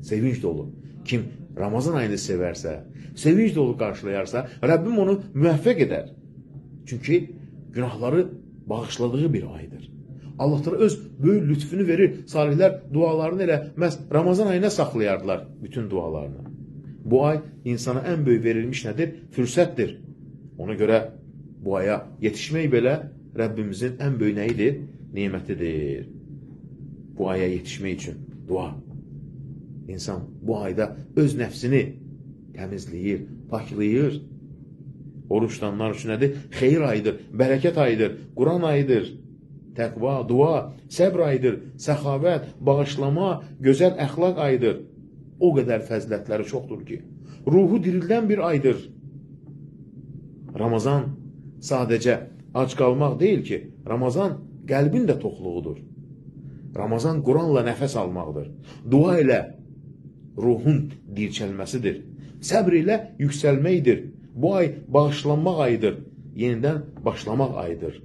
sevinç dolu. Kim Ramazan ayını severse, sevinç dolu karşılayarsa, Rabbim onu müvəffəq edər. Çünkü günahları bağışladığı bir aydır. Allah Teala öz böyük lütfünü verir. Salihler dualarını elə məhz Ramazan ayına saxlayardılar bütün dualarını. Bu ay insana en büyük verilmiş nedir? Fürsətdir. Ona göre bu aya yetişmək belə Rabbimizin en büyük nəyidir? Nimətidir. Bu aya yetişmək için dua. İnsan bu ayda öz nəfsini təmizləyir, paklayır. Oruç tutanlar üçün nədir? Xeyir ayıdır, bərəkət ayıdır, Quran ayıdır. Təqva, dua, səbr ayıdır, səxavət, bağışlama, gözəl əxlaq ayıdır. O qədər fəzilətləri çoxdur ki, ruhu dirildən bir aydır. Ramazan sadəcə ac qalmaq deyil ki, Ramazan qəlbin də toxluğudur. Ramazan Quranla nəfəs almaqdır. Dua ilə ruhun dirçəlməsidir. Səbr ilə yüksəlməkdir. Bu ay bağışlanmaq ayıdır. Yenidən başlamaq ayıdır.